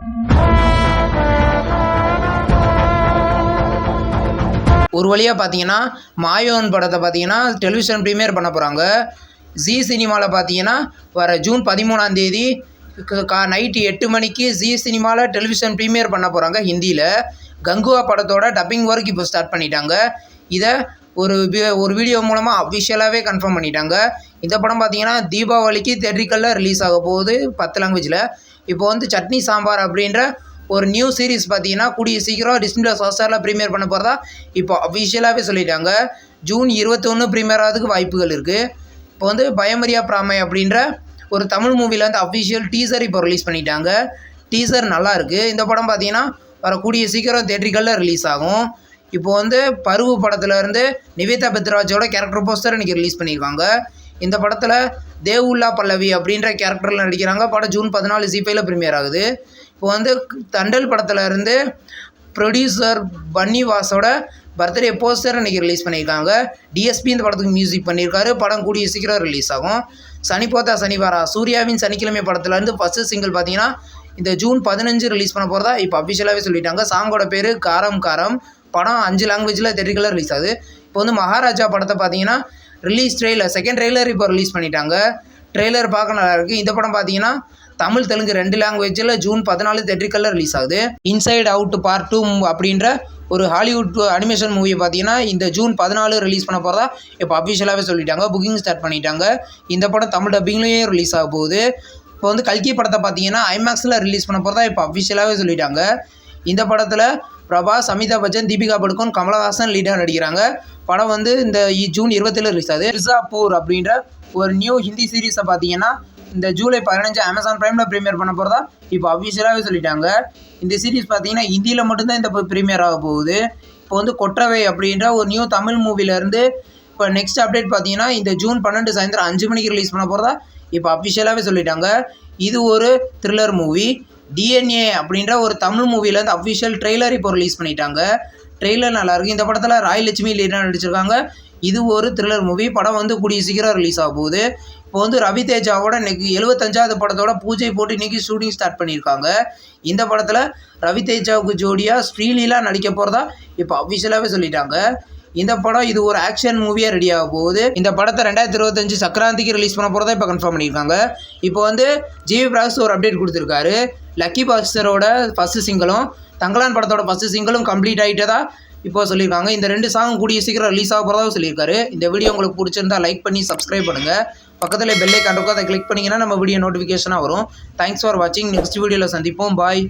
ஒரு வழியாக பார்த்தீங்கன்னா மாயோன் படத்தை பார்த்தீங்கன்னா டெலிவிஷன் ப்ரீமியர் பண்ண போகிறாங்க. ஜீ சினிமாவில் பார்த்தீங்கன்னா வர ஜூன் 13ஆம் தேதி நைட்டு 8 மணிக்கு ஜீ சினிமாவில் டெலிவிஷன் ப்ரீமியர் பண்ண போகிறாங்க. ஹிந்தியில் கங்குவா படத்தோட டப்பிங் ஒர்க் இப்போ ஸ்டார்ட் பண்ணிட்டாங்க. இதை ஒரு வீடியோ மூலமாக அஃபிஷியலாகவே கன்ஃபார்ம் பண்ணிட்டாங்க. இந்த படம் பார்த்தீங்கன்னா தீபாவளிக்கு தியேட்ரிக்கலில் ரிலீஸ் ஆக போகுது 10 லாங்குவேஜில். இப்போ வந்து சட்னி சாம்பார் அப்படின்ற ஒரு நியூ சீரிஸ் பார்த்தீங்கன்னா கூடிய சீக்கிரம் டிஸ்னி ஹாட்ஸ்டாரில் ப்ரீமியர் பண்ண போகிறதா இப்போ அஃபிஷியலாகவே சொல்லிட்டாங்க. ஜூன் 21 ப்ரீமியர் ஆகிறதுக்கு வாய்ப்புகள் இருக்குது. இப்போ வந்து பயமரியா பிராமை அப்படின்ற ஒரு தமிழ் மூவியில் வந்து அஃபிஷியல் டீசர் இப்போ ரிலீஸ் பண்ணிட்டாங்க. டீசர் நல்லா இருக்குது. இந்த படம் பார்த்தீங்கன்னா வரக்கூடிய சீக்கிரம் தியேட்ரிக்கலில் ரிலீஸ் ஆகும். இப்போ வந்து பருவு படத்துலேருந்து நிவேதா பெத்ராஜோட கேரக்டர் போஸ்டர் இன்றைக்கி ரிலீஸ் பண்ணியிருக்காங்க. இந்த படத்தில் தேவுல்லா பல்லவி அப்படின்ற கேரக்டரில் நடிக்கிறாங்க. படம் ஜூன் 14 ஜி5ல ப்ரீமியர் ஆகுது. இப்போ வந்து தண்டல் படத்தில் இருந்து ப்ரொடியூசர் பன்னிவாஸோட பர்த்டே போஸ்டர் இன்றைக்கி ரிலீஸ் பண்ணியிருக்காங்க. டிஎஸ்பி இந்த படத்துக்கு மியூசிக் பண்ணியிருக்காரு. படம் கூடிய சீக்கிரம் ரிலீஸ் ஆகும். சனிப்போத்தா சனிவாரா சூர்யாவின் சனிக்கிழமை படத்துலேருந்து ஃபஸ்ட்டு சிங்கிள் பார்த்தீங்கன்னா இந்த ஜூன் 15 ரிலீஸ் பண்ண போகிறதா இப்போ அஃபிஷியலாகவே சொல்லிட்டாங்க. சாங்கோட பேர் காரம் காரம். படம் 5 லாங்குவேஜில் தியேட்ரிக்கலில் ரிலீஸ் ஆகுது. இப்போ வந்து மகாராஜா படத்தை பார்த்தீங்கன்னா செகண்ட் ட்ரெய்லர் இப்போ ரிலீஸ் பண்ணிட்டாங்க. ட்ரெய்லர் பார்க்க நல்லா இருக்குது. இந்த படம் பார்த்தீங்கன்னா தமிழ் தெலுங்கு 2 லாங்குவேஜில் ஜூன் 14 தியேட்ரிக்கலில் ரிலீஸ் ஆகுது. இன்சைட் அவுட் பார்ட் 2 அப்படின்ற ஒரு ஹாலிவுட் அனிமேஷன் மூவி பார்த்தீங்கன்னா இந்த ஜூன் 14 ரிலீஸ் பண்ண போகிறதா இப்போ அஃபிஷியலாகவே சொல்லிட்டாங்க. புக்கிங் ஸ்டார்ட் பண்ணிட்டாங்க. இந்த படம் தமிழ் டப்பிங்லேயே ரிலீஸ் ஆக போகுது. இப்போ வந்து கல்கி படத்தை பார்த்தீங்கன்னா ஐமேக்ஸில் ரிலீஸ் பண்ண போகிறதா இப்போ அஃபிஷியலாகவே சொல்லிட்டாங்க. இந்த படத்தில் பிரபாஸ், அமிதாப் பச்சன், தீபிகா படுகோன், கமலஹாசன் லீடாக நடிக்கிறாங்க. படம் வந்து இந்த ஜூன் 27 ரிலீஸ் ஆகுது. மிர்சாப்பூர் அப்படின்ற ஒரு நியூ ஹிந்தி சீரீஸை பார்த்தீங்கன்னா இந்த ஜூலை 15 அமேசான் ப்ரைமில் ப்ரீமியர் பண்ண போகிறதா இப்போ அஃபிஷியலாகவே சொல்லிட்டாங்க. இந்த சீரீஸ் பார்த்தீங்கன்னா ஹிந்தியில் மட்டும்தான் இந்த ப்ரீமியர் ஆக போகுது. இப்போ வந்து கொற்றவை அப்படின்ற ஒரு நியூ தமிழ் மூவிலேருந்து இப்போ நெக்ஸ்ட் அப்டேட் பார்த்தீங்கன்னா இந்த ஜூன் 12 சாயந்தரம் 5 மணிக்கு ரிலீஸ் பண்ண போகிறதா இப்போ அஃபிஷியலாகவே சொல்லிட்டாங்க. இது ஒரு த்ரில்லர் மூவி. டிஎன்ஏ அப்படின்ற ஒரு தமிழ் மூவிலேருந்து அஃபிஷியல் ட்ரெய்லர் இப்போ ரிலீஸ் பண்ணிட்டாங்க. ட்ரெய்லர் நல்லாயிருக்கு. இந்த படத்தில் ராயலட்சுமி லீடாக நடிச்சிருக்காங்க. இது ஒரு த்ரில்லர் மூவி. படம் வந்து கூடிய சீக்கிரம் ரிலீஸ் ஆக போகுது. இப்போ வந்து ரவி தேஜாவோட இன்னைக்கு 75வது படத்தோட பூஜை போட்டு இன்றைக்கி ஷூட்டிங் ஸ்டார்ட் பண்ணியிருக்காங்க. இந்த படத்தில் ரவி தேஜாவுக்கு ஜோடியாக ஸ்ரீலீலா நடிக்க போகிறதா இப்போ அஃபிஷியலாகவே சொல்லிட்டாங்க. இந்த படம் இது ஒரு ஆக்ஷன் மூவியாக ரெடி ஆக போகுது. இந்த படத்தை 2025 சக்கராந்திக்கு ரிலீஸ் பண்ண போகிறதா இப்போ கன்ஃபார்ம் பண்ணியிருக்காங்க. இப்போ வந்து ஜிவி பிரகாஷ் ஒரு அப்டேட் கொடுத்துருக்காரு. லக்கி பாஸ்டரோட ஃபஸ்ட்டு சிங்கிளும் தங்கலான் படத்தோட ஃபஸ்ட்டு சிங்கிளும் கம்ப்ளீட் ஆகிட்டதா இப்போ சொல்லியிருக்காங்க. இந்த 2 சாங் கூடிய சீக்கிரம் ரிலீஸ் ஆக போகிறதா சொல்லியிருக்காரு. இந்த வீடியோ உங்களுக்கு பிடிச்சிருந்தா லைக் பண்ணி சப்ஸ்கிரைப் பண்ணுங்கள். பக்கத்தில் பெல் ஐகான் இருக்கும், அதை கிளிக் பண்ணிங்கன்னா நம்ம வீடியோ நோட்டிஃபிகேஷனாக வரும். தேங்க்ஸ் ஃபார் வாட்சிங். நெக்ஸ்ட் வீடியோவில் சந்திப்போம். பாய்.